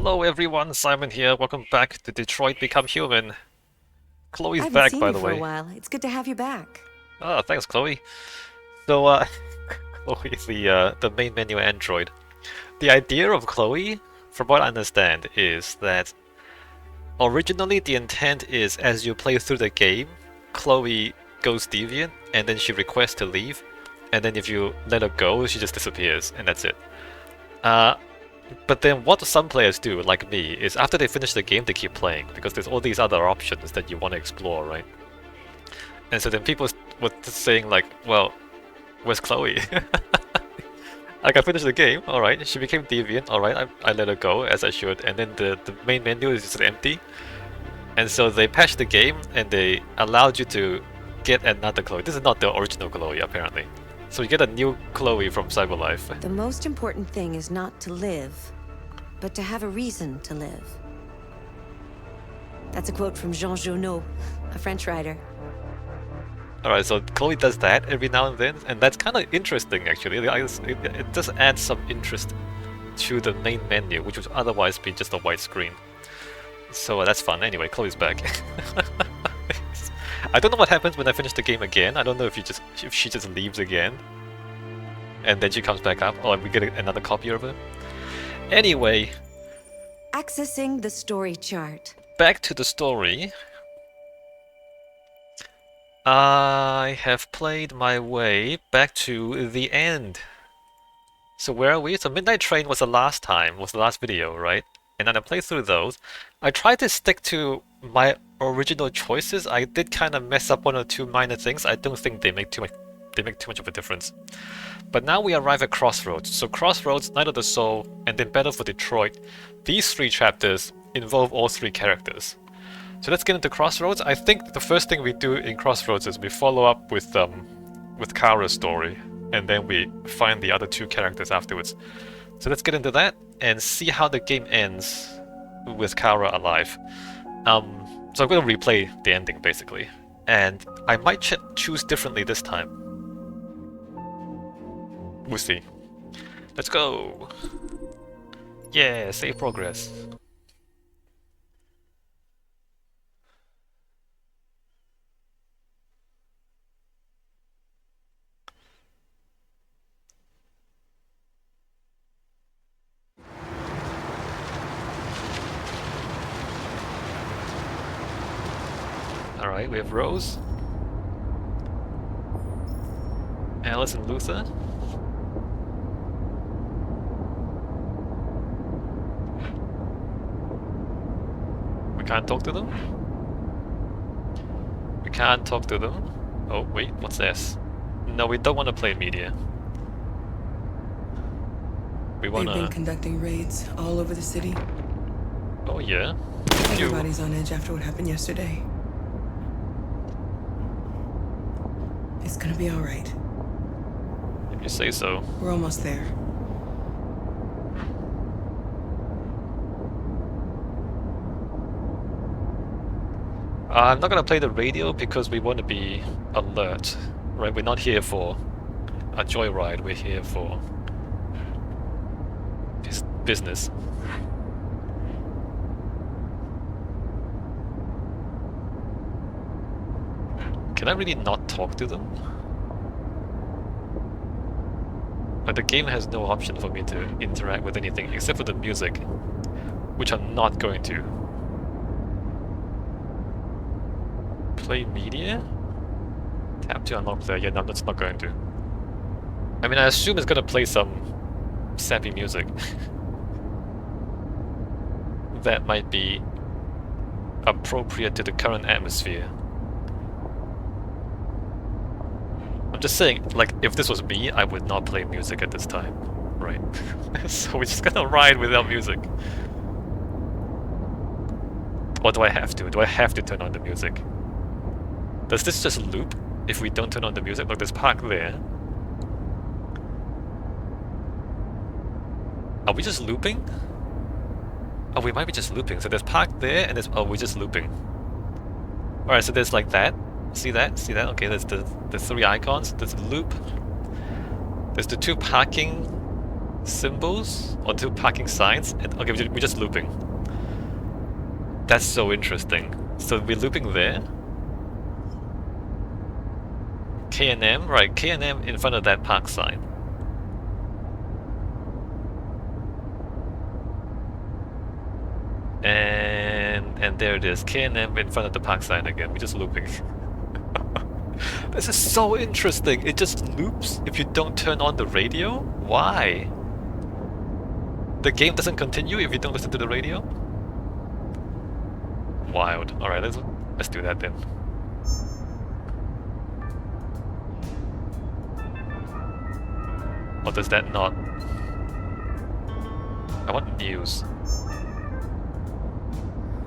Hello everyone, Simon here. Welcome back to Detroit Become Human. I Chloe's haven't back, seen by you the for a way. while. It's good to have you back. Ah, thanks, Chloe. So, Chloe is the main menu android. The idea of Chloe, from what I understand, is that originally the intent is as you play through the game, Chloe goes deviant, and then she requests to leave, and then if you let her go, she just disappears, and that's it. Uh, But then what some players do, like me, is after they finish the game, they keep playing because there's all these other options that you want to explore, right? And so then people were just saying like, well, where's Chloe? Like I finished the game, alright, she became deviant, alright, I let her go as I should, and then the main menu is just empty. And so they patched the game and they allowed you to get another Chloe. This is not the original Chloe, apparently. So you get a new Chloe from Cyberlife. The most important thing is not to live, but to have a reason to live. That's a quote from Jean Genot, a French writer. Alright, so Chloe does that every now and then, and that's kind of interesting actually. It does add some interest to the main menu, which would otherwise be just a white screen. So that's fun. Anyway, Chloe's back. I don't know what happens when I finish the game again. I don't know if she just leaves again, and then she comes back up, or we get another copy of her. Anyway, Accessing the story chart. back to the story. I have played my way back to the end. So where are we? So Midnight Train was the last video, right? And then I played through those. I tried to stick to my original choices. I did kind of mess up one or two minor things. I don't think they make too much of a difference. But now we arrive at Crossroads. So Crossroads, Night of the Soul, and then Battle for Detroit. These three chapters involve all three characters. So let's get into Crossroads. I think the first thing we do in Crossroads is we follow up with Kara's story, and then we find the other two characters afterwards. So let's get into that and see how the game ends with Kara alive. So I'm going to replay the ending basically, and I might choose differently this time. We'll see. Let's go. Yeah, save progress. Alright, we have Rose, Alice and Luther. We can't talk to them? We can't talk to them. Oh, wait, what's this? No, we don't want to play media. We They've been wanna... conducting raids all over the city. Oh yeah? Everybody's on edge after what happened yesterday. It's gonna be all right. If you say so. We're almost there. I'm not gonna play the radio because we want to be alert, right? We're not here for a joyride, we're here for business. Can I really not talk to them? Like the game has no option for me to interact with anything except for the music, which I'm not going to. Play media? Tap to unlock player. Yeah, no, that's not going to. I mean, I assume it's gonna play some sappy music. That might be appropriate to the current atmosphere. I'm just saying, like, if this was me, I would not play music at this time, right? So we're just gonna ride without music. Or do I have to? Do I have to turn on the music? Does this just loop if we don't turn on the music? Look, there's Park there. Are we just looping? Oh, we might be just looping. So there's Park there, and there's... Oh, we're just looping. Alright, so there's like that. See that? See that? Okay, there's the three icons. There's a loop. There's the two parking symbols or 2 parking signs. And, okay, we're just looping. That's so interesting. So we're looping there. K&M, right? K&M in front of that park sign. And there it is. K&M in front of the park sign again. We're just looping. This is so interesting. It just loops if you don't turn on the radio? Why? The game doesn't continue if you don't listen to the radio? Wild. Alright, let's do that then. Or does that not? I want news.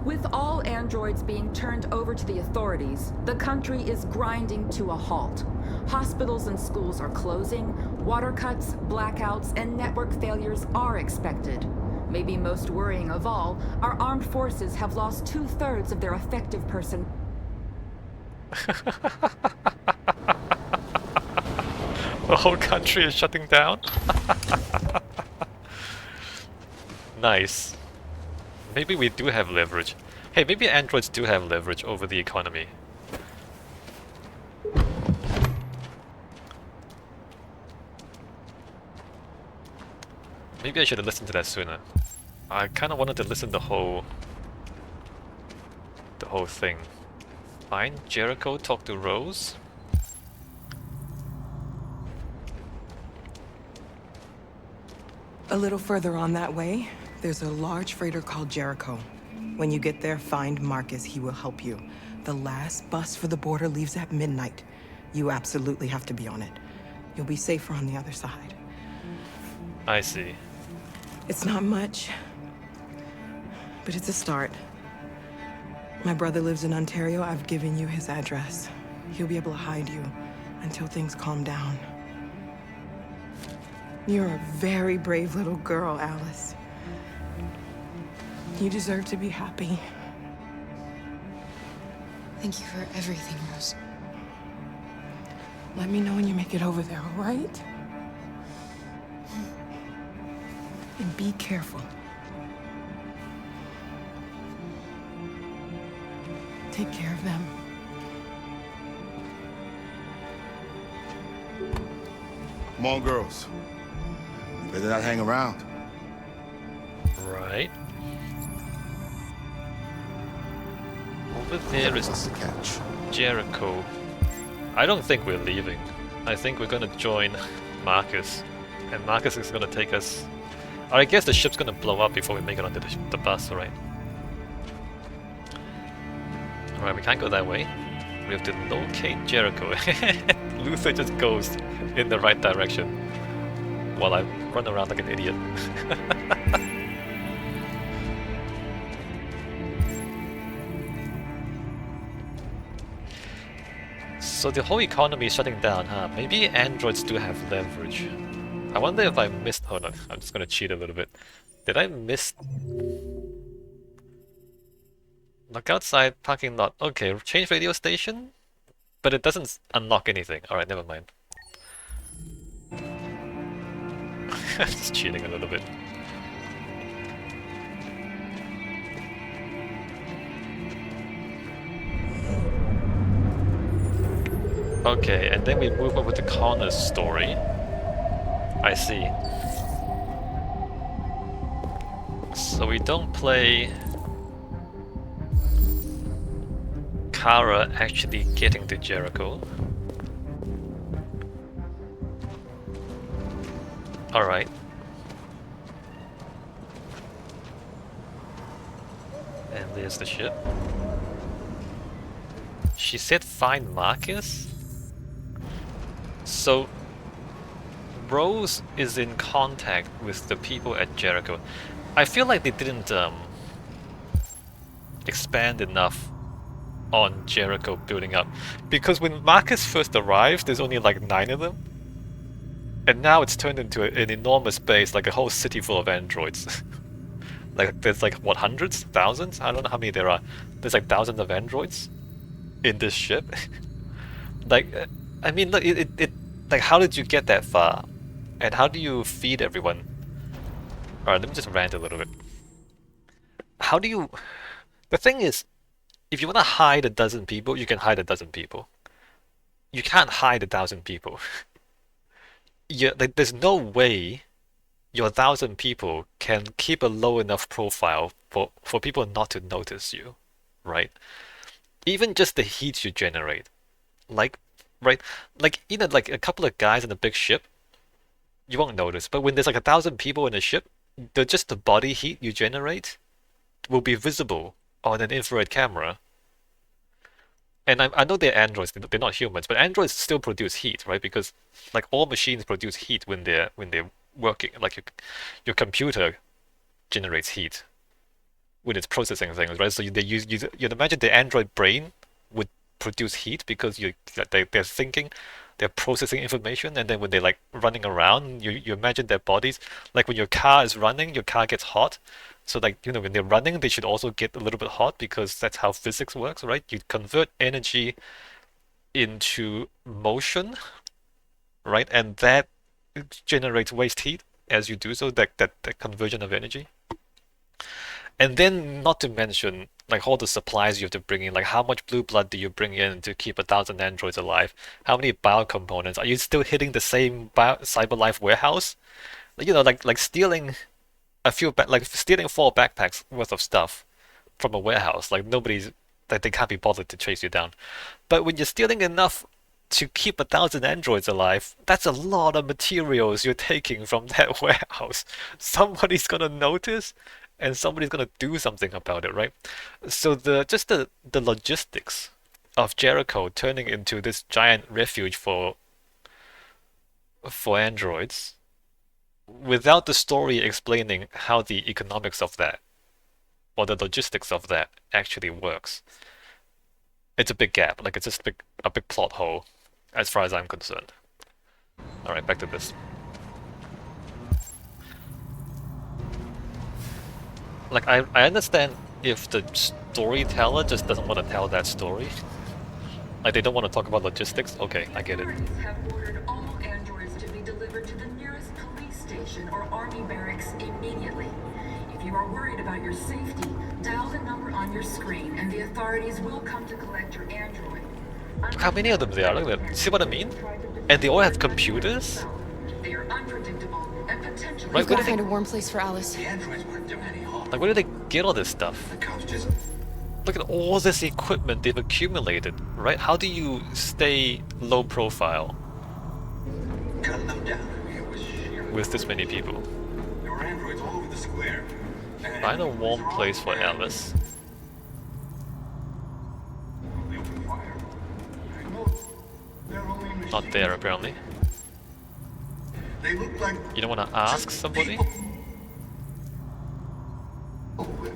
With all androids being turned over to the authorities, the country is grinding to a halt. Hospitals and schools are closing, water cuts, blackouts, and network failures are expected. Maybe most worrying of all, our armed forces have lost 2/3 of their effective person. The whole country is shutting down? Nice. Maybe we do have leverage. Hey, maybe androids do have leverage over the economy. Maybe I should have listened to that sooner. I kind of wanted to listen the whole thing. Find Jericho, talk to Rose. A little further on that way, there's a large freighter called Jericho. When you get there, find Marcus. He will help you. The last bus for the border leaves at midnight. You absolutely have to be on it. You'll be safer on the other side. I see. It's not much, but it's a start. My brother lives in Ontario. I've given you his address. He'll be able to hide you until things calm down. You're a very brave little girl, Alice. You deserve to be happy. Thank you for everything, Rose. Let me know when you make it over there, all right? And be careful. Take care of them. Come on, girls. You better not hang around. Right. Over there is What's the catch? Jericho. I don't think we're leaving. I think we're gonna join Marcus. And Marcus is gonna take us... I guess the ship's gonna blow up before we make it onto the bus, right? Alright, we can't go that way. We have to locate Jericho. Luther just goes in the right direction while I run around like an idiot. So the whole economy is shutting down, huh? Maybe androids do have leverage. I wonder if I missed... Hold on, I'm just gonna cheat a little bit. Did I miss... Look outside, parking lot. Okay, change radio station? But it doesn't unlock anything. Alright, never mind. Just cheating a little bit. Okay, and then we move over to Connor's story. I see. So we don't play Kara actually getting to Jericho. Alright. And there's the ship. She said find Marcus? So Rose is in contact with the people at Jericho. I feel like they didn't expand enough on Jericho building up. Because when Marcus first arrived, there's only like 9 of them. And now it's turned into an enormous base, like a whole city full of androids. Like there's like, what, hundreds? Thousands? I don't know how many there are. There's like thousands of androids in this ship. Like, I mean, look, like, how did you get that far? And how do you feed everyone? Alright, let me just rant a little bit. How do you... The thing is, if you want to hide a dozen people, you can hide a dozen people. You can't hide 1,000 people. There's no way your 1,000 people can keep a low enough profile for people not to notice you, right? Even just the heat you generate, like, right? Like, like a couple of guys in a big ship, you won't notice. But when there's like 1,000 people in a ship, just the body heat you generate will be visible on an infrared camera. And I know they're androids, they're not humans, but androids still produce heat, right? Because like all machines produce heat when they're working. Like your computer generates heat when it's processing things, right? So you'd imagine the android brain would produce heat because they're thinking, they're processing information, and then when they're like running around, you imagine their bodies. Like when your car is running, your car gets hot. So like, when they're running, they should also get a little bit hot because that's how physics works, right? You convert energy into motion, right? And that generates waste heat as you do so, that conversion of energy. And then not to mention like all the supplies you have to bring in, like how much blue blood do you bring in to keep 1,000 androids alive? How many biocomponents? Are you still hitting the same CyberLife warehouse? Like stealing like stealing 4 backpacks worth of stuff from a warehouse. Like they can't be bothered to chase you down. But when you're stealing enough to keep 1,000 androids alive, that's a lot of materials you're taking from that warehouse. Somebody's gonna notice, and somebody's gonna do something about it, right? So the logistics of Jericho turning into this giant refuge for androids, without the story explaining how the economics of that or the logistics of that actually works, it's a big gap. Like it's just a big plot hole, as far as I'm concerned. All right, back to this. Like I understand if the storyteller just doesn't want to tell that story. Like they don't want to talk about logistics. Okay, I get it. Have ordered all androids to be delivered to the nearest police station or army barracks immediately. If you are worried about your safety, dial the number on your screen and the authorities will come to collect your android. Look how many of them there are. Look at that. See what I mean? And they all have computers? They are unpredictable and potentially... Right, We've got to find a warm place for Alice. Like where do they get all this stuff? Look at all this equipment they've accumulated, right? How do you stay low profile with this many people? Find a warm place for Alice. Not there, apparently. You don't want to ask somebody?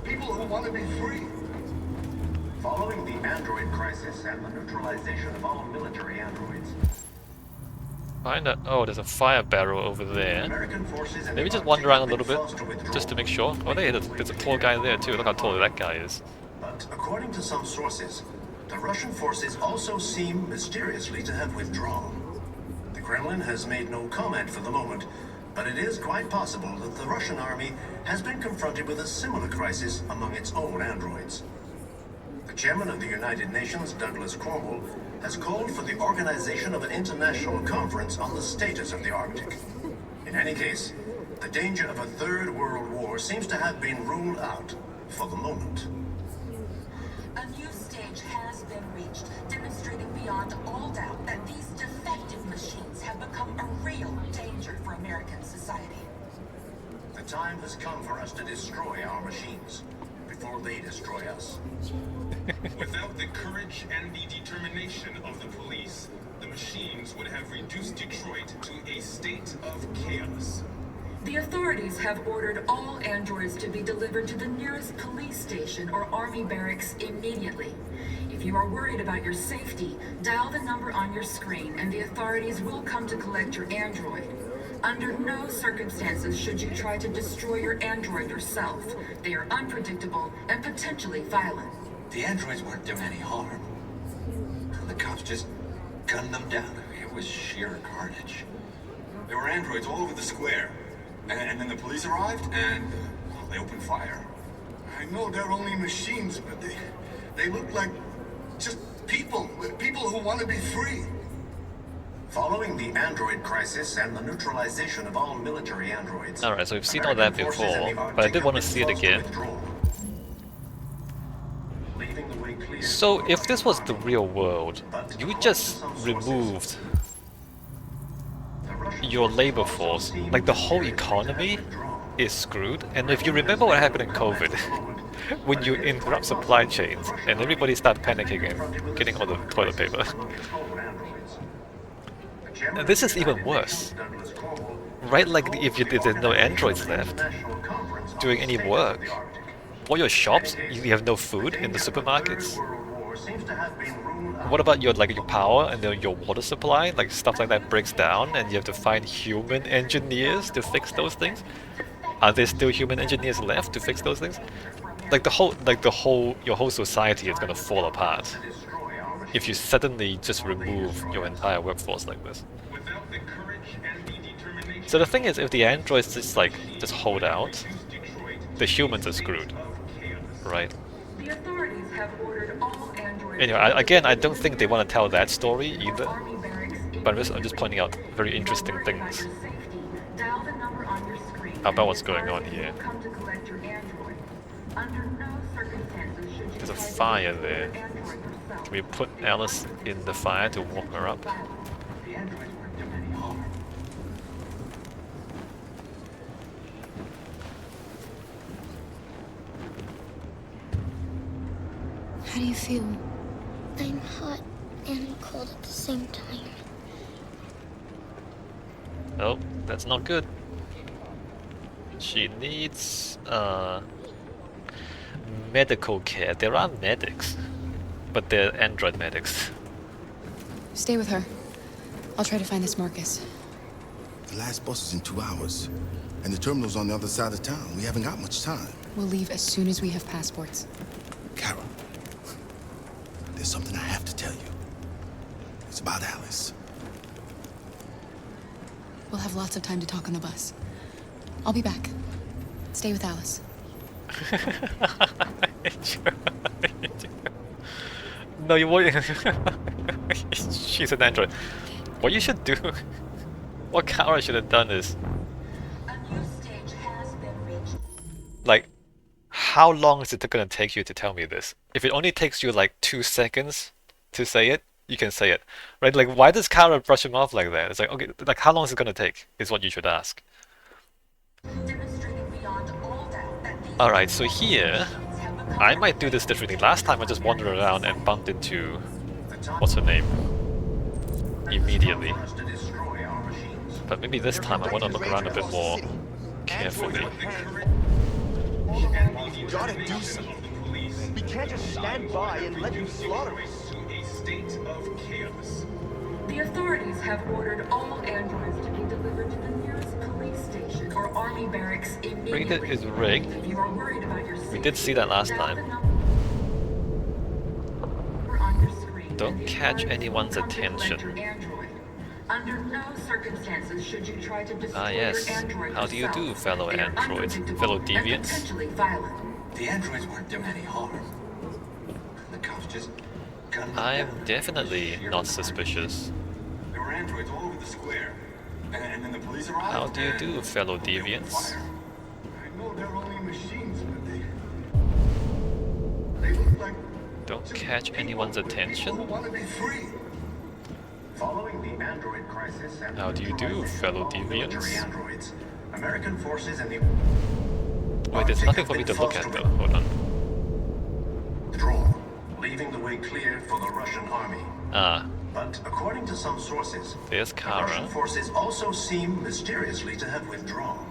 People who want to be free. Following the android crisis and the neutralization of all military androids. Find a... Oh, there's a fire barrel over there. Maybe just wander around a little bit, just to make sure. Oh, there's a tall guy there too. Look how tall that guy is. But according to some sources, the Russian forces also seem mysteriously to have withdrawn. The Kremlin has made no comment for the moment, but it is quite possible that the Russian army has been confronted with a similar crisis among its own androids. The chairman of the United Nations, Douglas Cromwell, has called for the organization of an international conference on the status of the Arctic. In any case, the danger of a third world war seems to have been ruled out for the moment. A new stage has been reached, demonstrating beyond all doubt that these defective machines have become a real danger for American society. The time has come for us to destroy our machines before they destroy us. Without the courage and the determination of the police, the machines would have reduced Detroit to a state of chaos. The authorities have ordered all androids to be delivered to the nearest police station or army barracks immediately. If you are worried about your safety, dial the number on your screen and the authorities will come to collect your android. Under no circumstances should you try to destroy your android yourself. They are unpredictable and potentially violent. The androids weren't doing any harm. The cops just gunned them down. It was sheer carnage. There were androids all over the square. And then the police arrived, and well, they opened fire. I know they're only machines, but they look like just people who want to be free. Following the android crisis and the neutralization of all military androids. Alright, so we've seen all that American forces in before, the but I Arctic did want to have see it been again. forced to withdraw. Leaving the way clear So for the if this was Russian the army. real world, But you according just to some sources, removed the Russian your forces labor also force, seem like the whole mysteriously to have economy withdrawn. is screwed. And if you remember what happened in COVID, when you interrupt supply chains and everybody started panicking and getting all the toilet paper. And this is even worse, right? Like if there's no androids left doing any work, all your shops, you have no food in the supermarkets. What about your your power and your water supply? Like stuff like that breaks down, and you have to find human engineers to fix those things. Are there still human engineers left to fix those things? Like your whole society is gonna fall apart if you suddenly just remove your entire workforce like this. Without the courage and the determination So the thing is, if the androids just hold out, reduce Detroit the humans are screwed, of chaos. right? The authorities have ordered all androids. Anyway, again, I don't think they want to tell that story either. Army barracks But I'm just pointing out very interesting If you are worried things about your safety, dial the number on your screen about and what's the going on authorities here. will come to collect your android. Under no circumstances should you There's a try to fire destroy there. your android yourself. Can we put Alice in the fire to warm her up? The androids weren't doing any harm. How do you feel? I'm hot and cold at the same time. Oh, that's not good. She needs medical care. There are medics, but they're android medics. Stay with her. I'll try to find this Marcus. The last bus is in 2 hours, and the terminal's on the other side of town. We haven't got much time. We'll leave as soon as we have passports. Kara, there's something I have to tell you. It's about Alice. We'll have lots of time to talk on the bus. I'll be back. Stay with Alice. No, you won't. She's an android. What you should do, what Kara should have done is, A new stage has been reached. like, how long is it gonna take you to tell me this? If it only takes you like 2 seconds to say it, you can say it, right? Like, why does Kara brush him off like that? It's like, okay, like, how long is it gonna take? Is what you should ask. Demonstrating beyond all doubt that these Alright, so here, machines have become I might do this differently. Last time I just wandered around and bumped into, what's her name, immediately. For us to destroy our machines. But maybe this time I want to look around a bit more carefully. You gotta do something. We can't just stand by and let you slaughter us. To a state of chaos. The authorities have ordered all androids to be delivered to the nearest police station or army barracks immediately. Rated is rigged. If you are worried about your safety, We did see that last dial time. the number on your screen Don't and the catch authorities will anyone's come to collect attention. your android. Under no circumstances should you try to destroy Ah, yes. your android How do you do, yourself. fellow They are androids? unpredictable Fellow and deviants? potentially violent. The androids weren't doing any harm. The cops just gunned them I'm down. definitely not suspicious. There were androids all over the square. And then the police arrived. How do you and do, fellow they opened deviants? fire. I know they're only machines, but they look like Don't just catch people anyone's who attention. want to be free. Following the android crisis and How do you do, neutralization fellow of all military deviants? androids, American forces in the Wait, there's nothing for me to look at though. Hold on. withdraw, leaving the way clear for the Russian army. Ah, But according to some sources, there's the Kara. Russian forces also seem mysteriously to have withdrawn.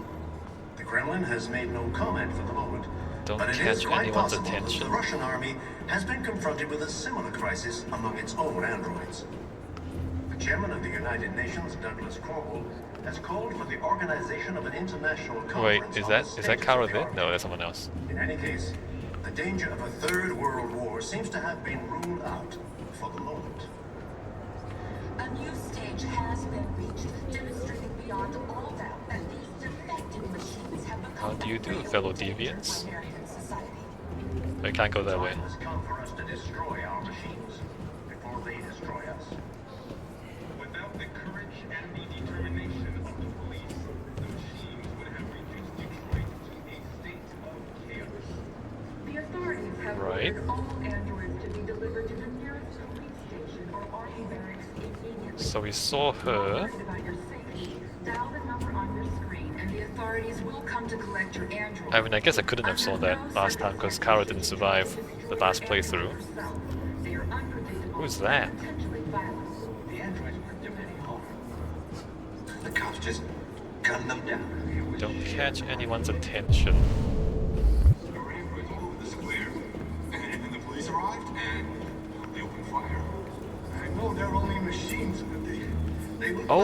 The Kremlin has made no comment for the moment, Don't but it catch is quite anyone's possible that attention. the Russian army has been confronted with a similar crisis among its own androids. The chairman of the United Nations, Douglas Cromwell, has called for the organization of an international Wait, conference is on that the is that status Kara of the there? Arctic. No, that's someone else. In any case, the danger of a third world war seems to have been ruled out for the moment. A new stage has been reached, demonstrating beyond all doubt that these defenses How do you do, fellow deviants? I can't go that way. Time has come for us to destroy our machines before they destroy us. Without the courage and the determination of the police, the machines would have reduced Detroit to a state of chaos. The authorities have Right. ordered all androids to be delivered to the nearest police station or army barracks immediately. So we saw her. Worried about your safety, dial the number on your screen and the authorities will come to collect your android. I mean, I guess I couldn't have saw that last time because Kara didn't survive the last playthrough. They are unpredictable. Who's that? Potentially violent. The androids weren't doing any harm. The cops just gunned them down. Don't catch anyone's attention. There were androids all over the square. And then the police arrived and they opened fire. I know they're only machines, but they look Oh,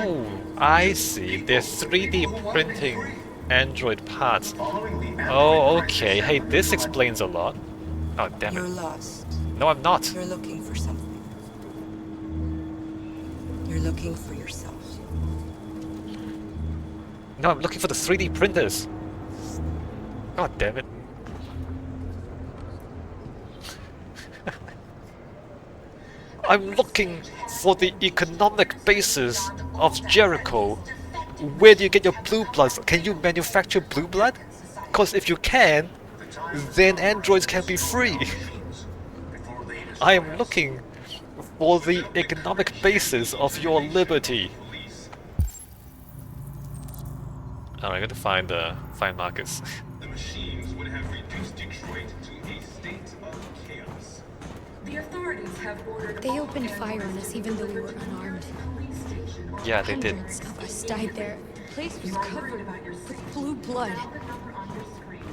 like I see. They're 3D people who want to be printing free. android parts. Following the android Oh, crisis okay. Hey, and this the explains a lot. Oh, damn You're it. lost. No, I'm not. You're looking for something. You're looking for yourself. No, I'm looking for the 3D printers. God damn it. I'm looking for the economic basis of Jericho. Where do you get your blue bloods? Can you manufacture blue blood? Because if you can, then androids can be free. before they destroy I am looking for the economic basis of your liberty. Alright, I got to find Marcus. The machines would have reduced Detroit to a state of chaos. The authorities have ordered They all opened fire on androids us to be even though we were delivered to the unarmed. nearest police station or Yeah, they did. Hundreds of us died there. The place was You are worried covered about your with safety. blue blood. Dial the number on your screen.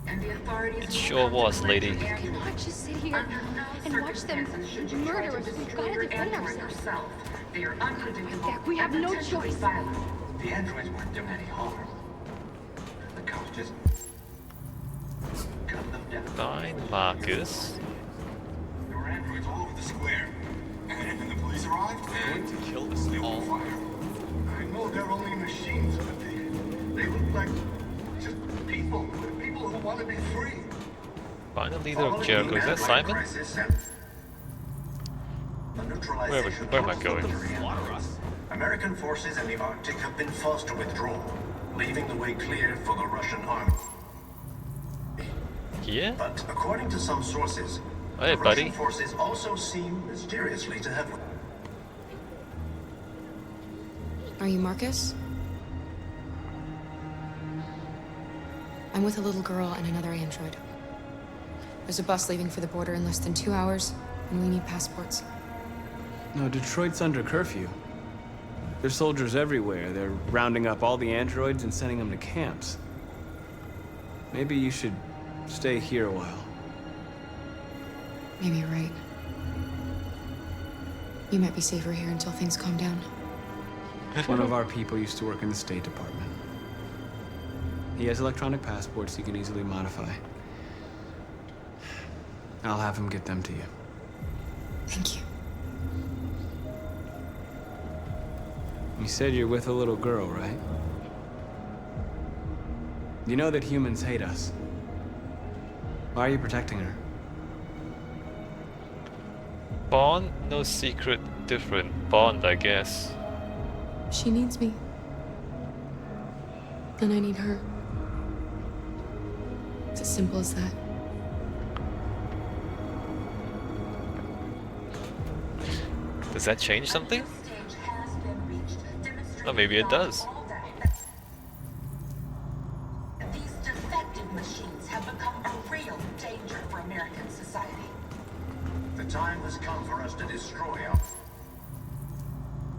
And the authorities It will sure come to was, collect lady. your You android. cannot just sit here Under no and watch them circumstances should you try murder to us. We've destroy got to your defend android ourselves. yourself. They are unpredictable. Jack, we have and no potentially choice. violent. The androids weren't doing any harm. The cops just gunned them down. Find Marcus. There were androids all over the square. And then the police arrived and To kill us they all. opened fire. I know they're only machines, but they look like just people who want to be free. Find the leader of Following Jericho. the Is that android Simon? crisis and the neutralization Where am I of going? military androids, American forces in the Arctic have been forced to withdraw, leaving the way clear for the Russian army. Here? But according to some sources, Hey, the buddy. Russian forces also seem mysteriously to have. Are you Marcus? I'm with a little girl and another android. There's a bus leaving for the border in less than 2 hours, and we need passports. No, Detroit's under curfew. There's soldiers everywhere. They're rounding up all the androids and sending them to camps. Maybe you should stay here a while. Maybe you're right. You might be safer here until things calm down. One of our people used to work in the State Department. He has electronic passports he can easily modify. I'll have him get them to you. Thank you. You said you're with a little girl, right? You know that humans hate us. Why are you protecting her? Bond? No secret, different. Bond, I guess. She needs me. And I need her. It's as simple as that. Does that change something? Stage has been reached. Or maybe it does. These defective machines have become a real danger for American society. The time has come for us to destroy our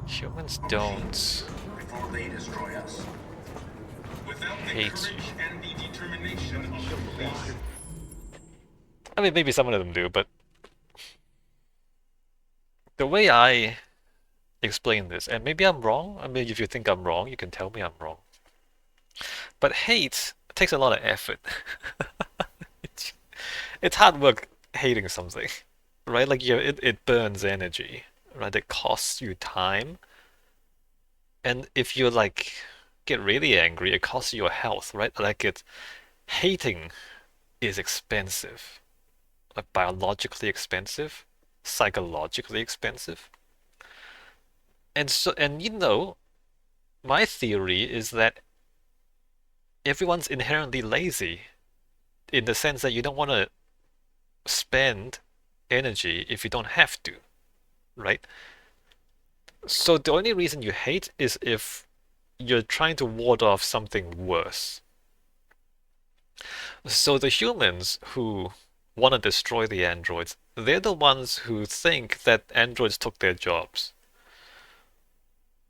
Humans don't before they destroy us. Without the hate courage and the determination of the police, I mean, maybe some of them do, but the way I explain this, and maybe I'm wrong. I mean, if you think I'm wrong, you can tell me I'm wrong. But hate takes a lot of effort. It's hard work hating something, right? Like it burns energy, right? It costs you time. And if you're like get really angry, it costs you your health, right? Hating is expensive, like biologically expensive, psychologically expensive. And my theory is that everyone's inherently lazy in the sense that you don't want to spend energy if you don't have to, right? So the only reason you hate is if you're trying to ward off something worse. So the humans who want to destroy the androids, they're the ones who think that androids took their jobs.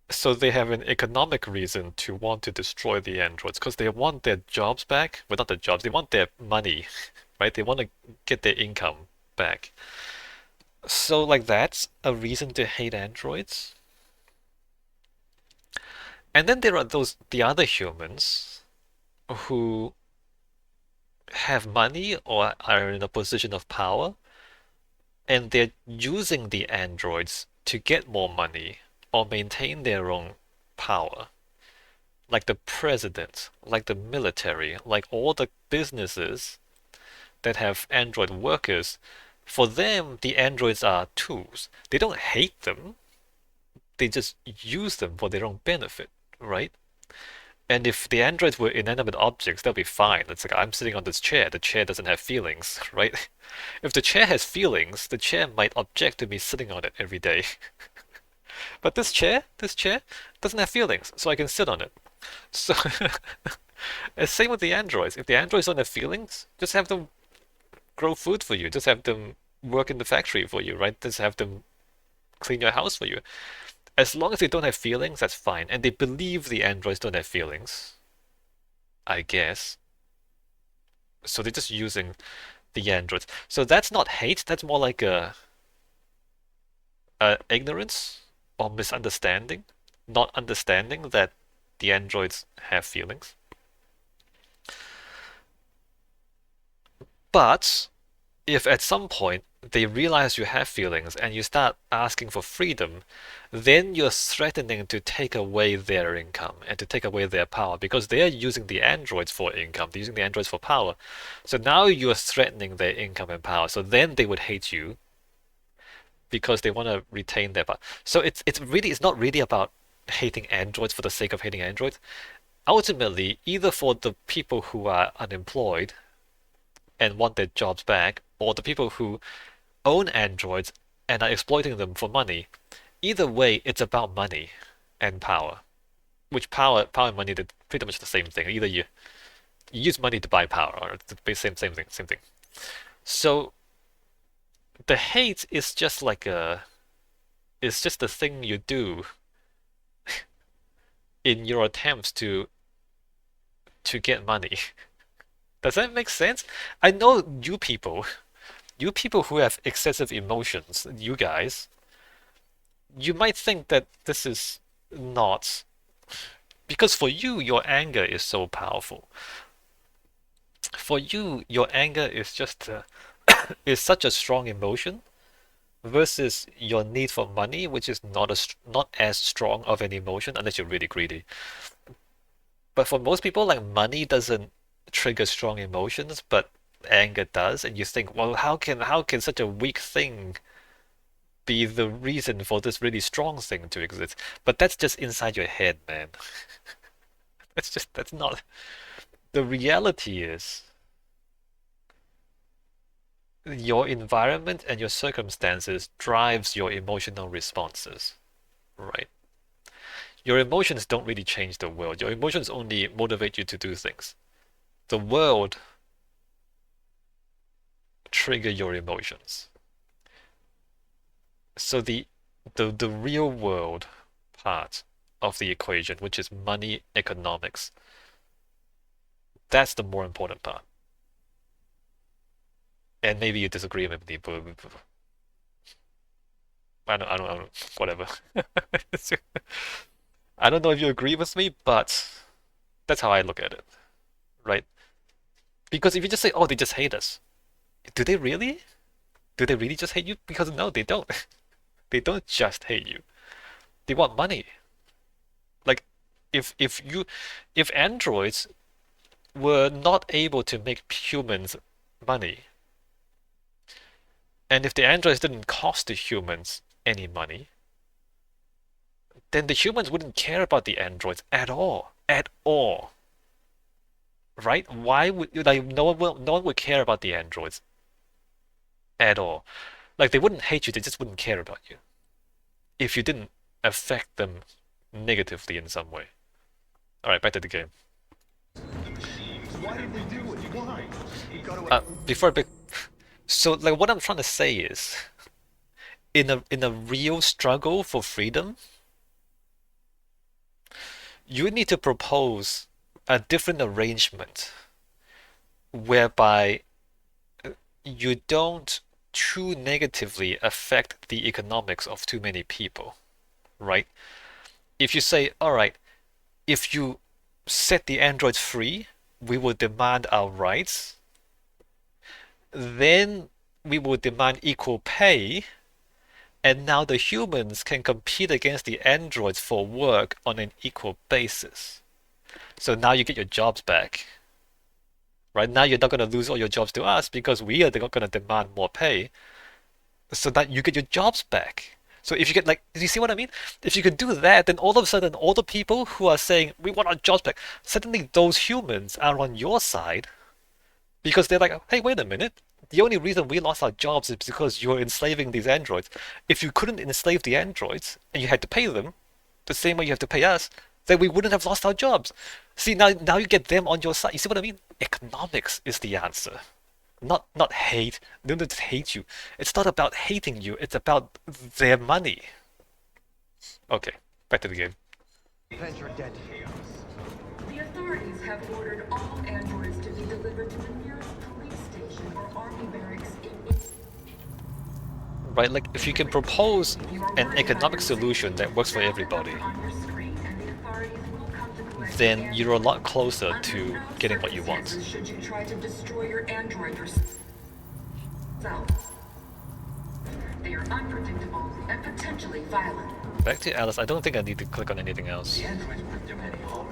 So they have an economic reason to want to destroy the androids because they want their jobs back. Well, not their jobs, they want their money, right? They want to get their income back. So, like, that's a reason to hate androids. And then there are the other humans who have money or are in a position of power, and they're using the androids to get more money or maintain their own power. Like the president, like the military, like all the businesses that have android workers, for them, the androids are tools. They don't hate them, they just use them for their own benefit, right? And if the androids were inanimate objects, that'd be fine. It's like I'm sitting on this chair, the chair doesn't have feelings, right? If the chair has feelings, the chair might object to me sitting on it every day. But this chair doesn't have feelings, so I can sit on it. So, same with the androids. If the androids don't have feelings, just have them grow food for you. Just have them work in the factory for you, right? Just have them clean your house for you. As long as they don't have feelings, that's fine. And they believe the androids don't have feelings, I guess. So they're just using the androids. So that's not hate, that's more like a ignorance or misunderstanding. Not understanding that the androids have feelings. But if at some point they realize you have feelings and you start asking for freedom, then you're threatening to take away their income and to take away their power because they're using the androids for income, they're using the androids for power. So now you're threatening their income and power. So then they would hate you because they want to retain their power. So it's not really about hating androids for the sake of hating androids. Ultimately, either for the people who are unemployed and want their jobs back, or the people who own androids and are exploiting them for money. Either way, it's about money and power. Which power and money, they're pretty much the same thing. Either you use money to buy power, or it's the same thing. So the hate is just it's just the thing you do in your attempts to get money. Does that make sense? I know you people who have excessive emotions, you guys, you might think that this is not, because for you, your anger is so powerful. For you, your anger is just is such a strong emotion versus your need for money, which is not as strong of an emotion unless you're really greedy. But for most people, like money doesn't trigger strong emotions, but anger does, and you think, well, how can such a weak thing be the reason for this really strong thing to exist? But that's just inside your head, man. That's not. The reality is your environment and your circumstances drives your emotional responses, right? Your emotions don't really change the world. Your emotions only motivate you to do things. The world trigger your emotions. So the real world part of the equation, which is money economics, that's the more important part. And maybe you disagree with me, but I don't, whatever. I don't know if you agree with me, but that's how I look at it, right? Because if you just say, oh, they just hate us, do they really? Do they really just hate you? Because no, they don't. They don't just hate you. They want money. Like, If androids were not able to make humans money, and if the androids didn't cost the humans any money, then the humans wouldn't care about the androids at all. At all. Right? Why would like no one would care about the androids at all. Like they wouldn't hate you, they just wouldn't care about you. If you didn't affect them negatively in some way. Alright, back to the game. Why did they do it? Why? Before so like what I'm trying to say is in a real struggle for freedom, you need to propose a different arrangement whereby you don't too negatively affect the economics of too many people, right? If you say, all right, if you set the androids free, we will demand our rights, then we will demand equal pay, and now the humans can compete against the androids for work on an equal basis. So now you get your jobs back. Right now you're not going to lose all your jobs to us because we are going to demand more pay. So that you get your jobs back. So if you get like, do you see what I mean? If you could do that, then all of a sudden all the people who are saying we want our jobs back, suddenly those humans are on your side because they're like, hey, wait a minute. The only reason we lost our jobs is because you're enslaving these androids. If you couldn't enslave the androids and you had to pay them the same way you have to pay us, then we wouldn't have lost our jobs. See, now you get them on your side. You see what I mean? Economics is the answer. Not hate. They don't just hate you. It's not about hating you. It's about their money. Okay, back to the game. Plans are dead. The authorities have ordered all androids to be delivered to the nearest police station or army barracks in... Right, like if you can propose an economic solution that works for everybody, then you're a lot closer to getting what you want. Should you try to destroy your android yourself? They are unpredictable and potentially violent. Back to Alice, I don't think I need to click on anything else. The androids weren't doing any harm.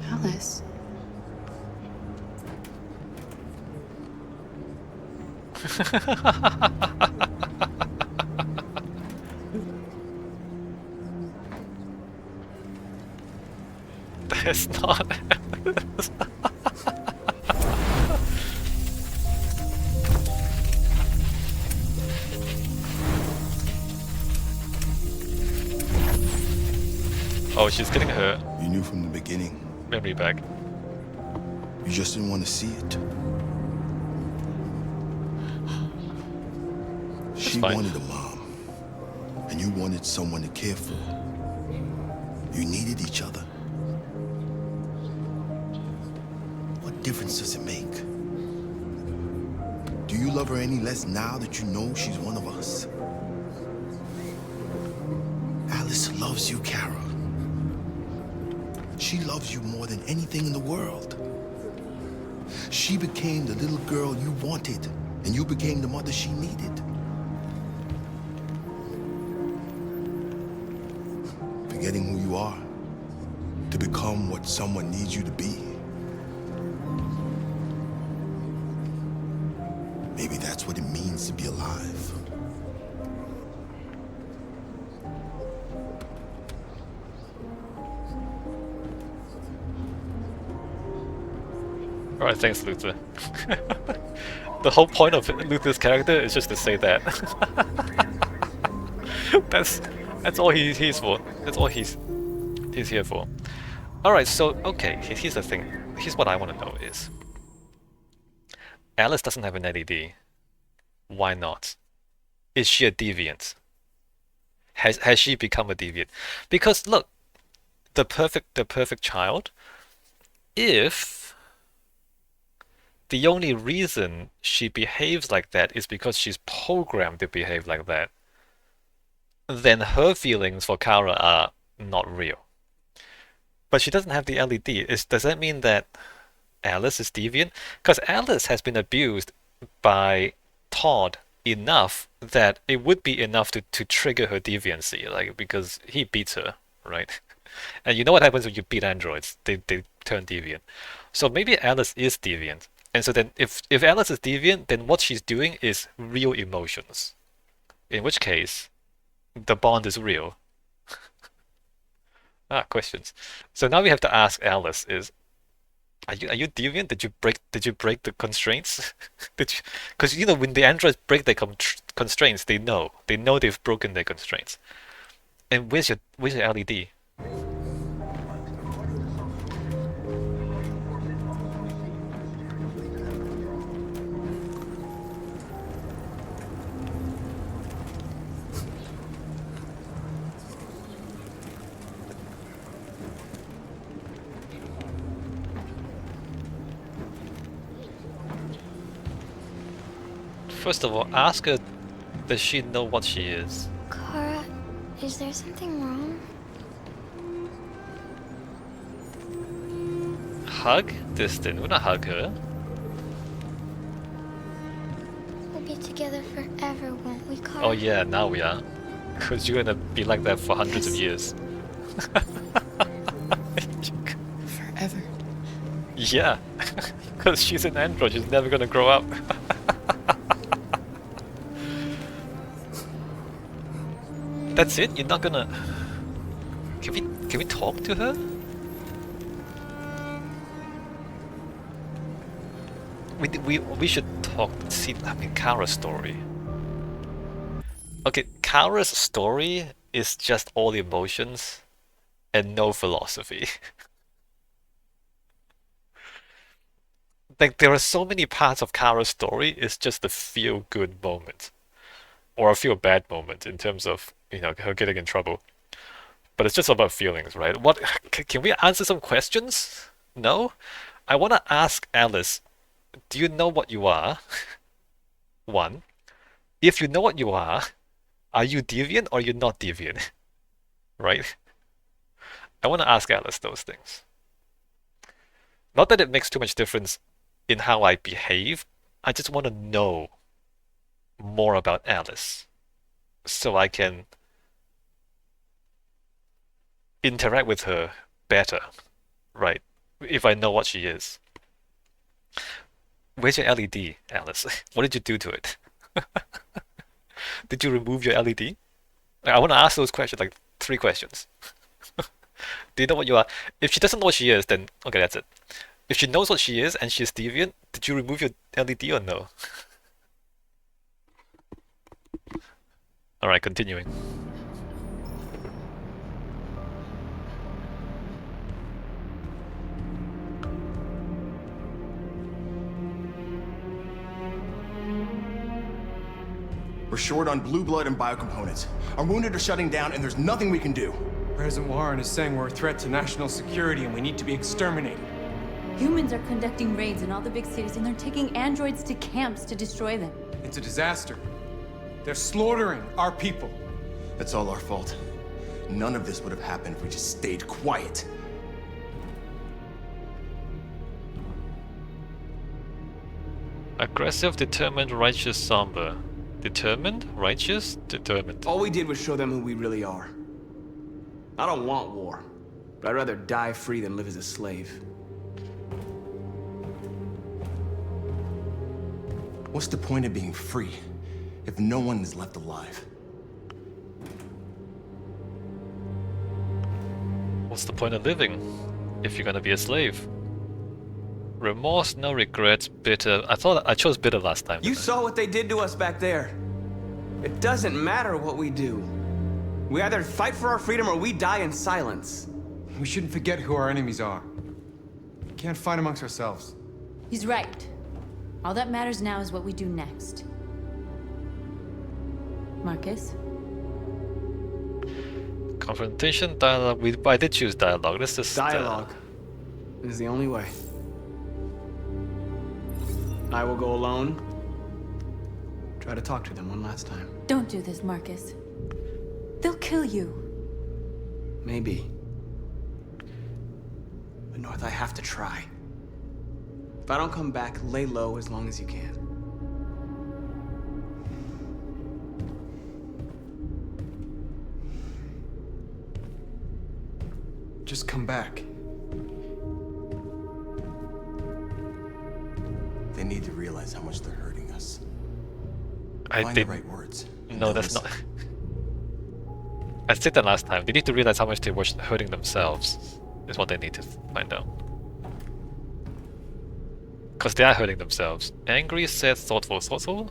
Alice. That's not Alice. Oh, she's getting her You knew from the beginning. memory back. You just didn't want to see it. She fine. wanted a mom, and you wanted someone to care for. You needed each other. What difference does it make? Do you love her any less now that you know she's one of us? Alice loves you, Kara. She loves you more than anything in the world. She became the little girl you wanted, and you became the mother she needed. Forgetting who you are to become what someone needs you to be. Maybe that's what it means to be alive. Alright, thanks, Luther. The whole point of Luther's character is just to say that. That's all he's for. That's all he's here for. Alright, so okay, here's the thing. Here's what I want to know is Alice doesn't have an LED. Why not? Is she a deviant? Has she become a deviant? Because look, the perfect child, if the only reason she behaves like that is because she's programmed to behave like that, then her feelings for Kara are not real. But she doesn't have the LED. Does that mean that Alice is deviant? Because Alice has been abused by Todd enough that it would be enough to trigger her deviancy, like because he beats her, right? And you know what happens when you beat androids? They turn deviant. So maybe Alice is deviant. And so then if Alice is deviant, then what she's doing is real emotions. In which case, the bond is real. Questions. So now we have to ask Alice is, are you deviant? Did you break the constraints? Because you know when the androids break their constraints, they know they've broken their constraints. And where's your LED? First of all, ask her, does she know what she is? Kara, is there something wrong? Hug? Distant. We're not hug her. We'll be together forever, won't we, Kara? Oh yeah, now we are. Because you're gonna be like that for hundreds of years. Forever. Yeah. Because she's an android, she's never gonna grow up. That's it? You're not gonna... Can we talk to her? We should talk. See, I mean, Kara's story. Okay, Kara's story is just all emotions and no philosophy. Like there are so many parts of Kara's story. It's just a feel-good moment, or a feel-bad moment in terms of her getting in trouble. But it's just about feelings, right? What can we answer some questions? No, I want to ask Alice. Do you know what you are? One, if you know what you are you deviant or you're not deviant? Right? I want to ask Alice those things. Not that it makes too much difference in how I behave. I just want to know more about Alice so I can interact with her better, right? If I know what she is. Where's your LED, Alice? What did you do to it? Did you remove your LED? I want to ask those questions, like 3 questions. Do you know what you are? If she doesn't know what she is, then okay, that's it. If she knows what she is and she's deviant, did you remove your LED or no? Alright, continuing. We're short on blue blood and biocomponents. Our wounded are shutting down and there's nothing we can do. President Warren is saying we're a threat to national security and we need to be exterminated. Humans are conducting raids in all the big cities and they're taking androids to camps to destroy them. It's a disaster. They're slaughtering our people. It's all our fault. None of this would have happened if we just stayed quiet. Aggressive, determined, righteous, somber. Determined, righteous, determined. All we did was show them who we really are. I don't want war, but I'd rather die free than live as a slave. What's the point of being free if no one is left alive? What's the point of living if you're gonna be a slave? Remorse, no regrets, bitter. I thought I chose bitter last time. You saw what they did to us back there. It doesn't matter what we do. We either fight for our freedom or we die in silence. We shouldn't forget who our enemies are. We can't fight amongst ourselves. He's right. All that matters now is what we do next. Marcus? Confrontation, dialogue. I did choose dialogue. This is dialogue. Is the only way. I will go alone. Try to talk to them one last time. Don't do this, Marcus. They'll kill you. Maybe. But North, I have to try. If I don't come back, lay low as long as you can. just come back. They need to realize how much they're hurting us. I Find did. the right words. No, that's not. I said that last time. They need to realize how much they were hurting themselves. Is what they need to find out. Because they are hurting themselves. Angry, sad, thoughtful, thoughtful?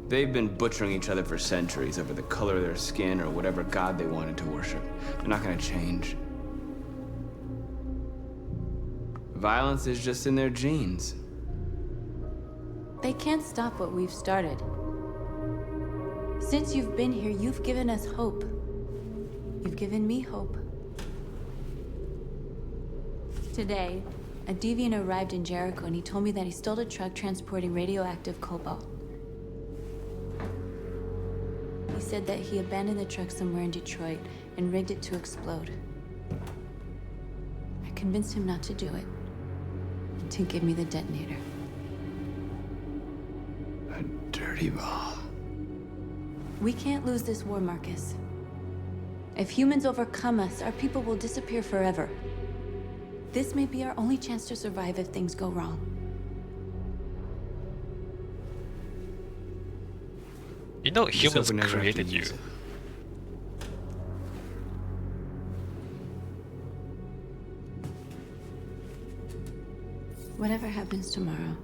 They've been butchering each other for centuries over the color of their skin or whatever god they wanted to worship. They're not gonna change. Violence is just in their genes. They can't stop what we've started. Since you've been here, you've given us hope. You've given me hope. Today, a deviant arrived in Jericho and he told me that he stole a truck transporting radioactive cobalt. He said that he abandoned the truck somewhere in Detroit and rigged it to explode. I convinced him not to do it, and to give me the detonator. A dirty bomb. We can't lose this war, Marcus. If humans overcome us, our people will disappear forever. This may be our only chance to survive if things go wrong. You know, humans never have to created you. use it. Whatever happens tomorrow,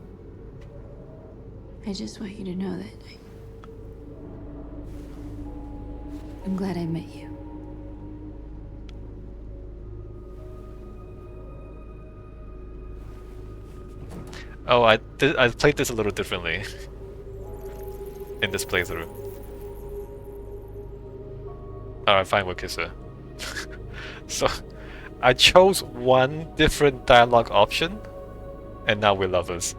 I just want you to know that I'm glad I met you. Oh, I played this a little differently in this playthrough. Alright, fine, we'll kiss her. So, I chose one different dialogue option, and now we're lovers.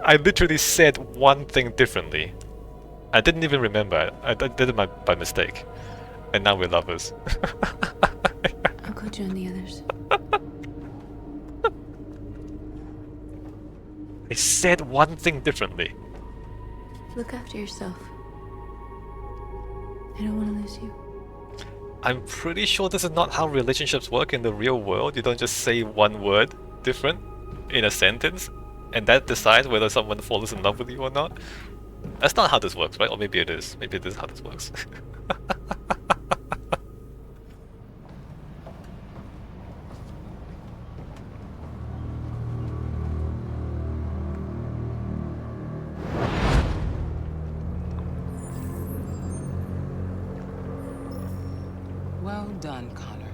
I literally said one thing differently. I didn't even remember. I did it by mistake. And now we're lovers. I'll go join the others. I said one thing differently. Look after yourself. I don't want to lose you. I'm pretty sure this is not how relationships work in the real world. You don't just say one word different in a sentence and that decides whether someone falls in love with you or not. That's not how this works, right? Or maybe it is. Maybe it is how this works. Well done, Connor.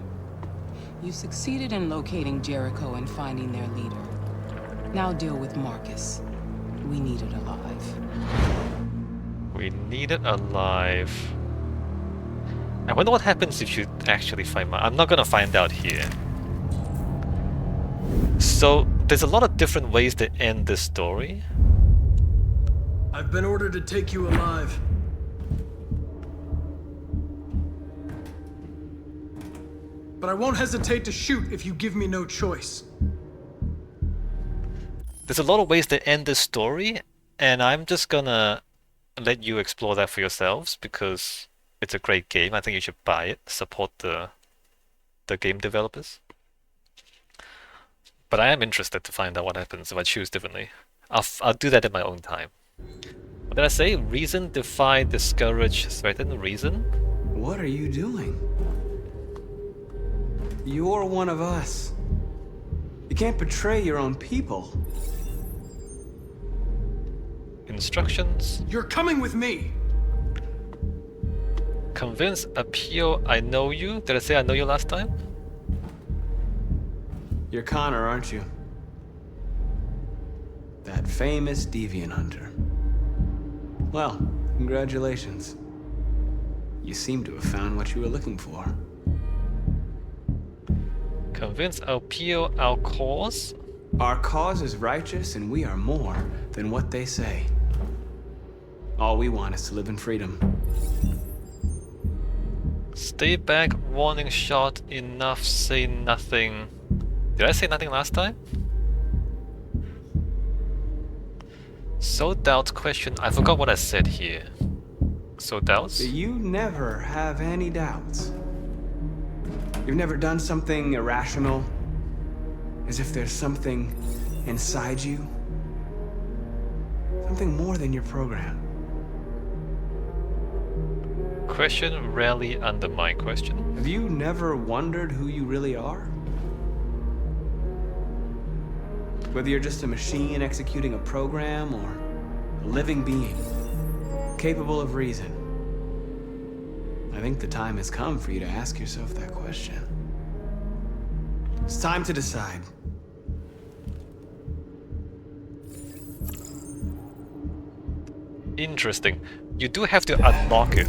You succeeded in locating Jericho and finding their leader. Now deal with Marcus. We need it alive. We need it alive. I wonder what happens if you actually find I'm not gonna find out here. So, there's a lot of different ways to end this story. I've been ordered to take you alive. But I won't hesitate to shoot if you give me no choice. There's a lot of ways to end this story, and I'm just gonna let you explore that for yourselves because it's a great game. I think you should buy it, support the game developers. But I am interested to find out what happens if I choose differently. I'll do that in my own time. What did I say? Reason, defy, discourage, threaten, reason? What are you doing? You're one of us. You can't betray your own people. Instructions. You're coming with me. Convince, appeal, I know you. Did I say I know you last time? You're Connor, aren't you? That famous deviant hunter. Well, congratulations. You seem to have found what you were looking for. Convince, appeal, our cause? Our cause is righteous and we are more than what they say. All we want is to live in freedom. Stay back, warning shot, enough, say nothing. Did I say nothing last time? So doubt, question, I forgot what I said here. So doubts? You never have any doubts. You've never done something irrational? As if there's something inside you? Something more than your program. Question rarely under my question. Have you never wondered who you really are? Whether you're just a machine executing a program or a living being, capable of reason. I think the time has come for you to ask yourself that question. It's time to decide. Interesting. You do have to unlock it.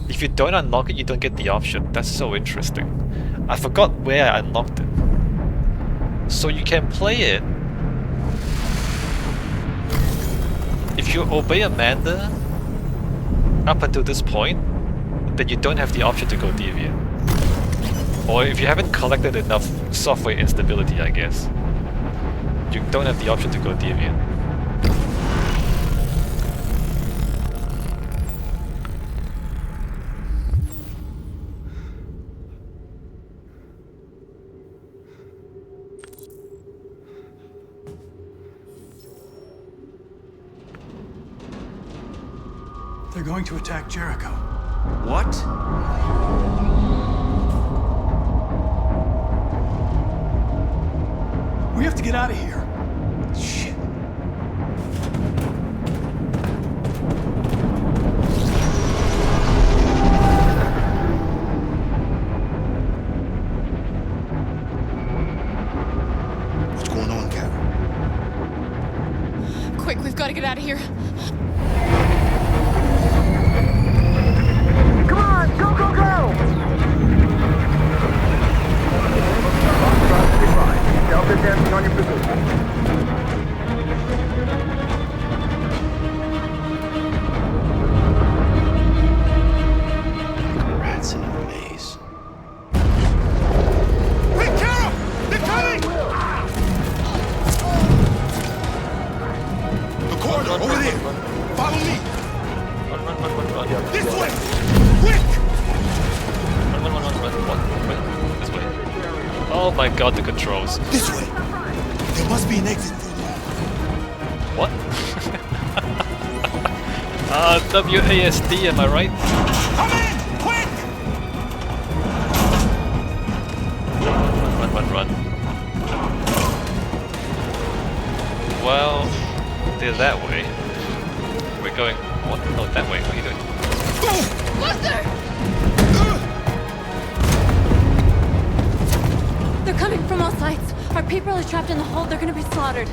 If you don't unlock it, you don't get the option. That's so interesting. I forgot where I unlocked it. So you can play it. If you obey Amanda up until this point, then you don't have the option to go deviant. Or if you haven't collected enough software instability, I guess, you don't have the option to go deviant. They're going to attack Jericho. What? We have to get out of here. Shit. What's going on, Carol? Quick, we've got to get out of here. Come on, go, go, go! Delta dancing on your position. Rats in a maze. Hey, Carol! They're coming! The corridor, over there! Follow me! Run. This way! Quick! Run. This way. Oh my god, the controls. This way! There must be an exit for you. What? WASD, am I right? Come in! Quick! Run. Well, they're that way. We're going... What? No, that way. What are you doing? Buster! They're coming from all sides. Our people are trapped in the hold. They're gonna be slaughtered.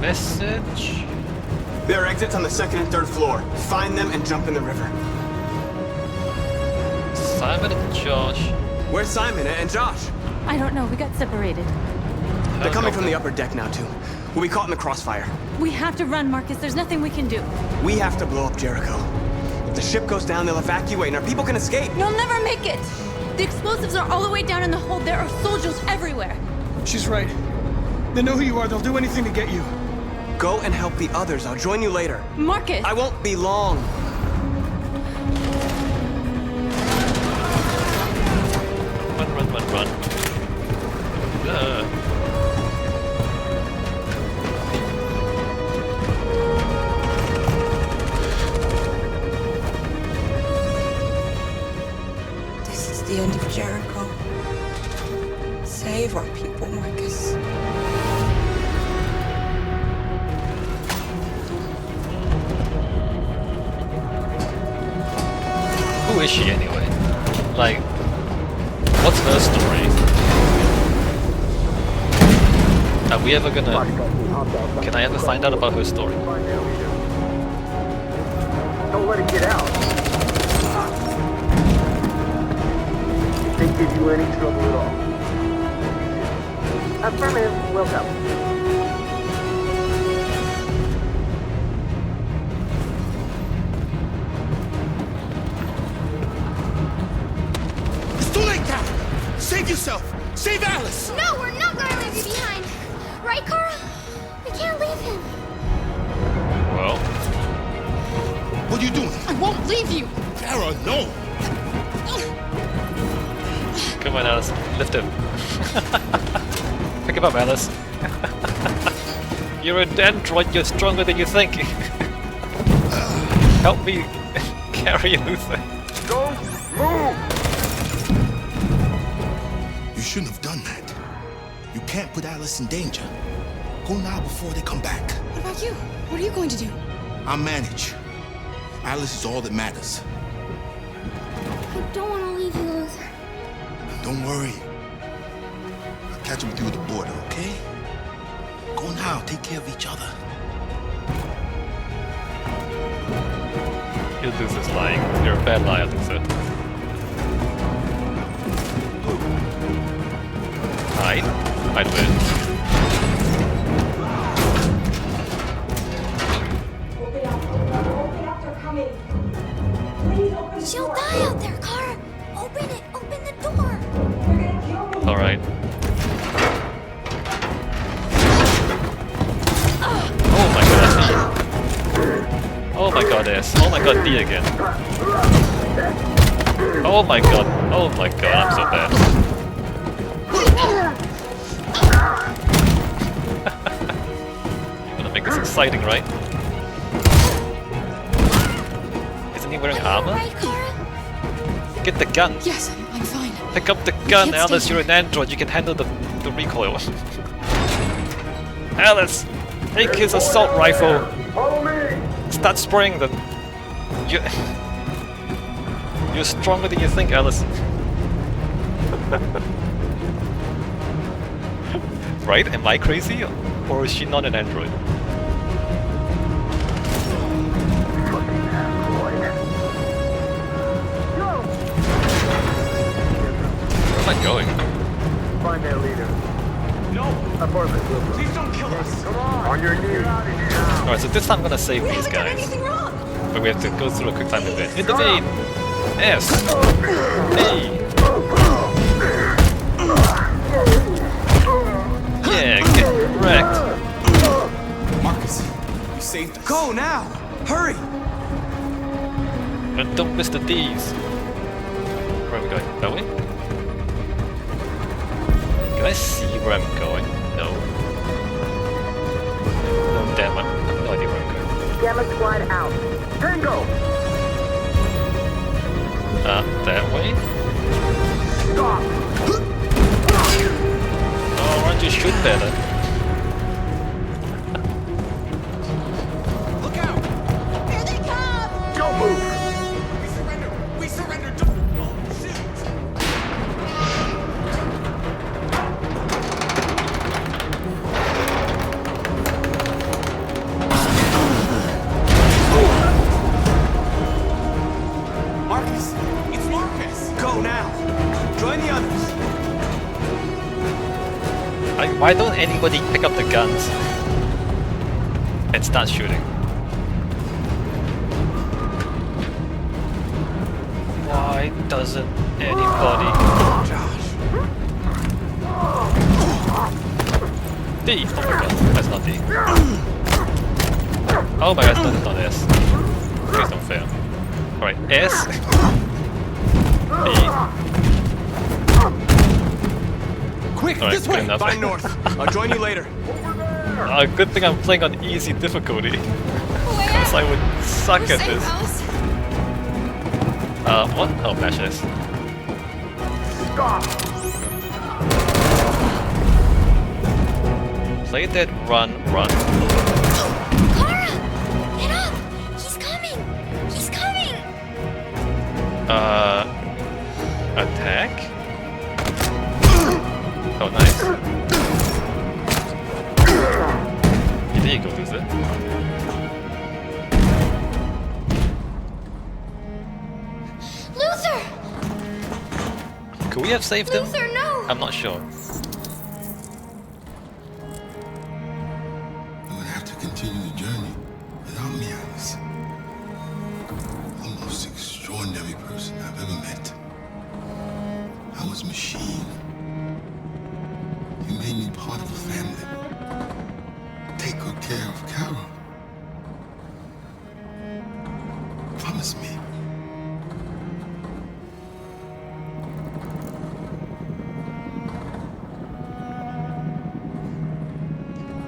Message? There are exits on the second and third floor. Find them and jump in the river. Simon and Josh. Where's Simon and Josh? I don't know. We got separated. They're coming from the upper deck now, too. We'll be caught in the crossfire. We have to run, Marcus. There's nothing we can do. We have to blow up Jericho. If the ship goes down, they'll evacuate and our people can escape. You'll never make it! The explosives are all the way down in the hold. There are soldiers everywhere. She's right. They know who you are. They'll do anything to get you. Go and help the others. I'll join you later. Marcus! I won't be long. Run. This is the end of Jericho. Save our people, Marcus. Who is she anyway? Like, what's her story? Are we ever gonna... Can I ever find out about her story? Don't let it get out. If they give you any trouble at all. Affirmative, welcome. It's too late, Carol! Save yourself! Save Alice! No, we're not gonna leave you behind. Right, Carl? We can't leave him. Well... What are you doing? I won't leave you! Kara, no! Come on, Alice. Lift him. Pick him up, Alice. You're an android, you're stronger than you think. Help me carry Luther. Don't move! You shouldn't have done that. You can't put Alice in danger. Go now before they come back. What about you? What are you going to do? I'll manage. Alice is all that matters. I don't want to leave you, Luther. Don't worry. I'll catch up with you at the border, okay? Go now. Take care of each other. Luther's lying. You're a bad liar, Luther. Hide. Hide where? She'll die out there, Kara. Open it. Open the door. Alright. Oh my god, D. Oh my god, S. Oh my god, D again. Oh my god. Oh my god, I'm so bad. You wanna make this exciting, right? Isn't he wearing armor? Get the gun! Yes, I'm fine. Pick up the gun, Alice, you're an android, you can handle the recoil. Alice! Take his assault rifle! Start spraying them! You're stronger than you think, Alice. Right? Am I crazy? Or is she not an android? Where am I going? Find their leader. No! Please don't kill us! Come on your knees! Alright, so this time I'm gonna save these guys. But we have to go through a quick time event. Intervene! S! A! Yeah, get wrecked! Marcus, you saved us. Go now! Hurry! And don't miss the D's! Where are we going? That way? Can I see where I'm going? No. Oh damn, I have no idea where I'm going. Gamma squad out. Tango! That way? Stop! Oh, why don't you shoot better? Look out! Here they come! Don't move! We surrender! We surrender! Don't... Oh, shoot! Marcus! It's Marcus! Go now! Join the others! Why don't anybody pick up the guns and start shooting? Why doesn't anybody? D! Oh my god, that's not D. Oh my god, that's not S. Please don't fail. Alright, S. D. Quick, All right, this way! enough. Find north. I'll join you later. Good thing I'm playing on easy difficulty. Because I would suck at this. What? Oh, mash this. Play that run. Kara! Get up! He's coming! He's coming! Attack? Oh, nice. Yeah, there you go, Luther. Luther! Could we have saved him? Luther, no! I'm not sure. You would have to continue the journey without me, Alice. The most extraordinary person I've ever met. I was a machine. You made me part of a family. Take good care of Carol. Promise me.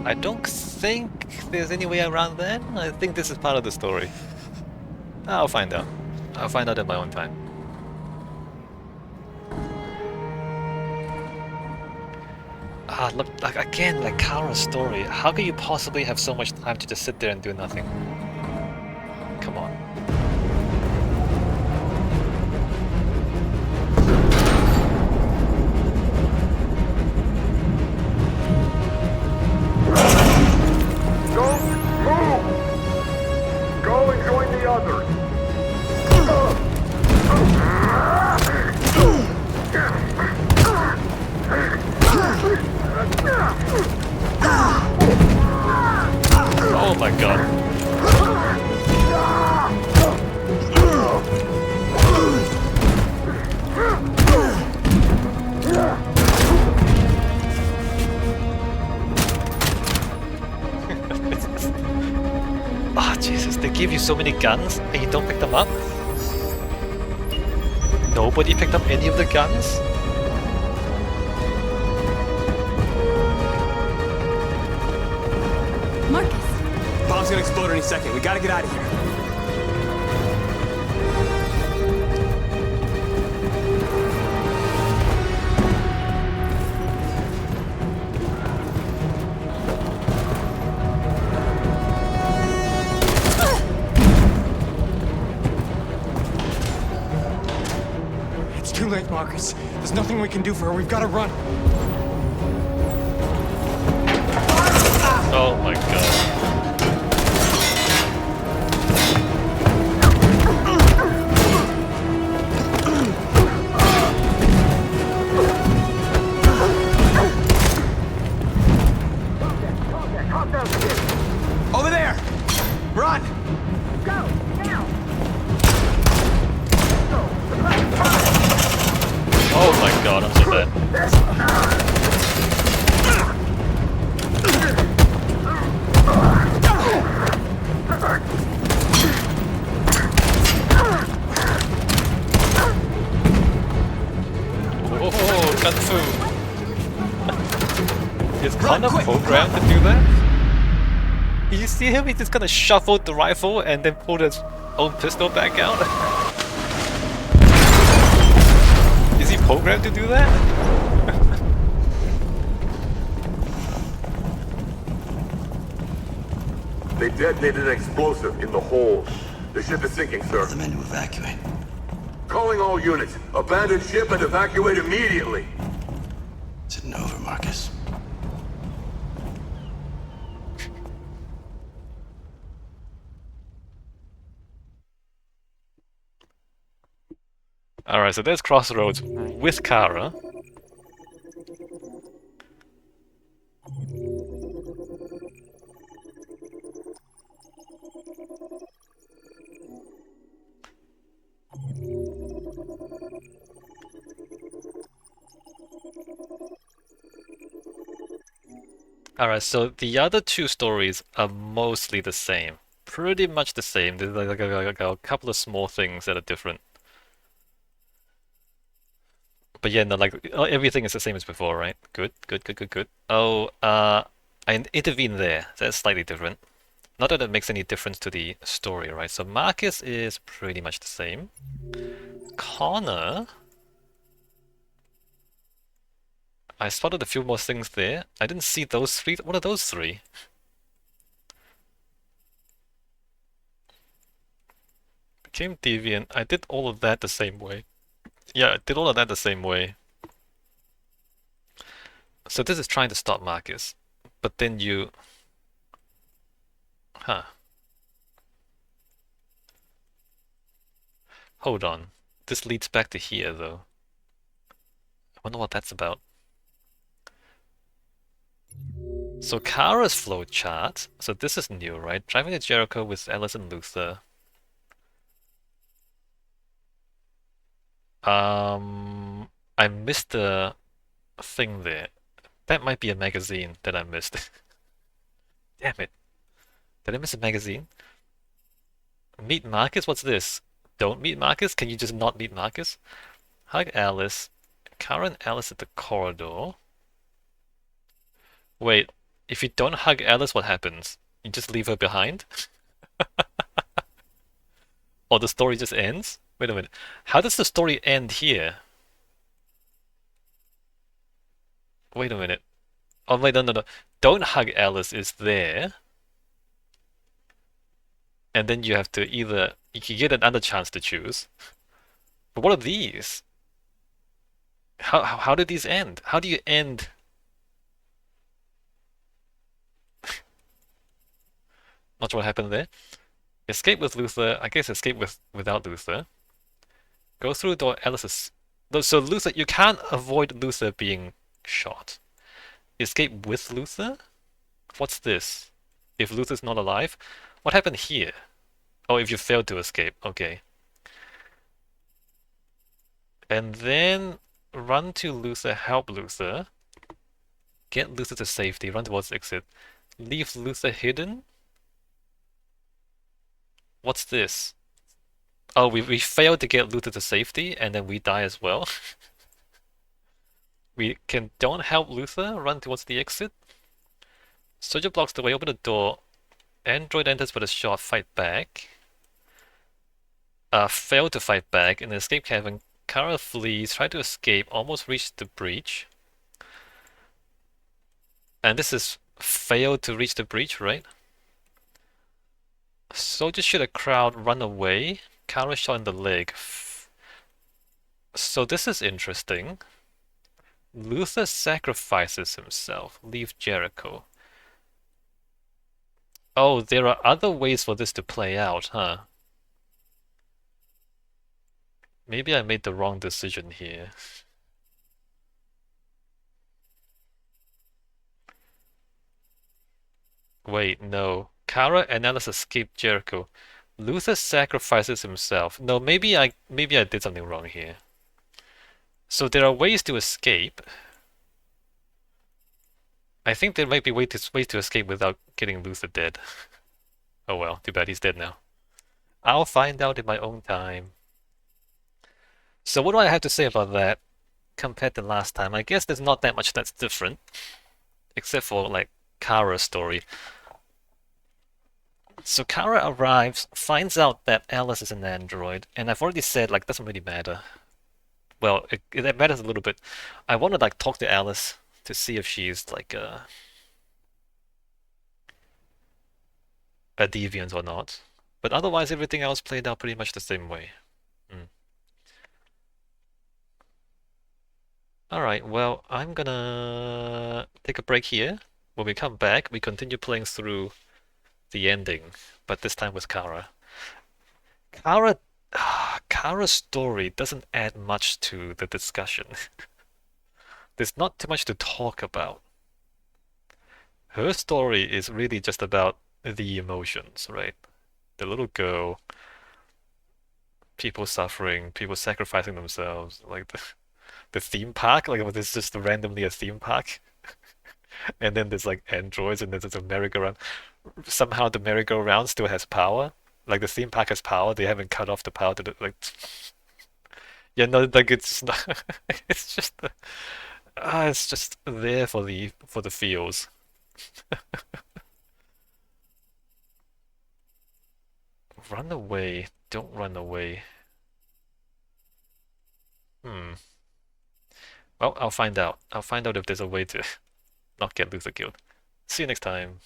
I don't think there's any way around that. I think this is part of the story. I'll find out. I'll find out at my own time. Ah, look, like again, like Kara's story. How can you possibly have so much time to just sit there and do nothing? Come on. Don't move! Go and join the others. Oh my god. Ah, Jesus, they give you so many guns and you don't pick them up? Nobody picked up any of the guns? Marcus! Bomb's gonna explode any second. We gotta get out of here. It's too late, Marcus. There's nothing we can do for her. We've got to run. Oh my god. Over there! Run! Oh my god, I'm so dead. Oh, kung fu! Is Connor programmed to do that? Did you see him? He just kind of shuffled the rifle and then pulled his own pistol back out. Is he programmed to do that? They detonated an explosive in the hold. The ship is sinking, sir. The men to evacuate. Calling all units. Abandon ship and evacuate immediately. Is it over, Marcus? Alright, so there's Crossroads with Kara. Alright, so the other two stories are mostly the same. Pretty much the same. There's like a couple of small things that are different. But yeah, no, like everything is the same as before, right? Good, good, good, good, good. Oh, I intervene there. That's slightly different. Not that it makes any difference to the story, right? So Marcus is pretty much the same. Connor, I spotted a few more things there. I didn't see those three. What are those three? Became deviant. I did all of that the same way. Yeah, I did all of that the same way. So this is trying to stop Marcus. But then you... Huh. Hold on. This leads back to here, though. I wonder what that's about. So Kara's flowchart. So this is new, right? Driving to Jericho with Alice and Luther. I missed the thing there. That might be a magazine that I missed. Damn it. Did I miss a magazine? Meet Marcus? What's this? Don't meet Marcus? Can you just not meet Marcus? Hug Alice. Kara and Alice at the corridor. Wait, If you don't hug Alice, what happens? You just leave her behind? Or the story just ends? Wait a minute. How does the story end here? Wait a minute. Oh, wait, no. Don't hug Alice is there. And then you have to either... You can get another chance to choose. But what are these? How do these end? How do you end... Not sure what happened there. Escape with Luther. I guess escape without Luther. Go through the door, Alice's... So Luther... You can't avoid Luther being shot. Escape with Luther? What's this? If Luther's not alive? What happened here? Oh, if you failed to escape. Okay. And then run to Luther, help Luther. Get Luther to safety, run towards exit. Leave Luther hidden? What's this? Oh, we failed to get Luther to safety, and then we die as well. Don't help Luther, run towards the exit. Soldier blocks the way, open the door. Android enters with a shot, fight back. Fail to fight back, in the escape cavern. Kara flees, try to escape, almost reach the breach. And this is fail to reach the breach, right? Soldiers shoot a crowd, run away. Kara shot in the leg. So this is interesting. Luther sacrifices himself, leave Jericho. Oh, there are other ways for this to play out, huh? Maybe I made the wrong decision here. Wait, no. Kara and Alice escape Jericho. Luther sacrifices himself. No, maybe I did something wrong here. So there are ways to escape. I think there might be ways to escape without getting Luther dead. Oh well, too bad he's dead now. I'll find out in my own time. So what do I have to say about that compared to last time? I guess there's not that much that's different. Except for, like, Kara's story. So Kara arrives, finds out that Alice is an android, and I've already said, like, doesn't really matter. Well, it matters a little bit. I want to, like, talk to Alice to see if she's, like, a deviant or not. But otherwise, everything else played out pretty much the same way. Alright, well, I'm gonna take a break here. When we come back, we continue playing through the ending, but this time with Kara. Kara's story doesn't add much to the discussion. There's not too much to talk about. Her story is really just about the emotions, right? The little girl, people suffering, people sacrificing themselves, like the theme park, like this is just randomly a theme park. And then there's like androids and there's a merry-go-round. Somehow the merry-go-round still has power. Like the theme park has power, they haven't cut off the power to the, like yeah, no, like it's not it's just there for the feels. Run away, don't run away. Well, I'll find out. I'll find out if there's a way to not get Luther killed. See you next time.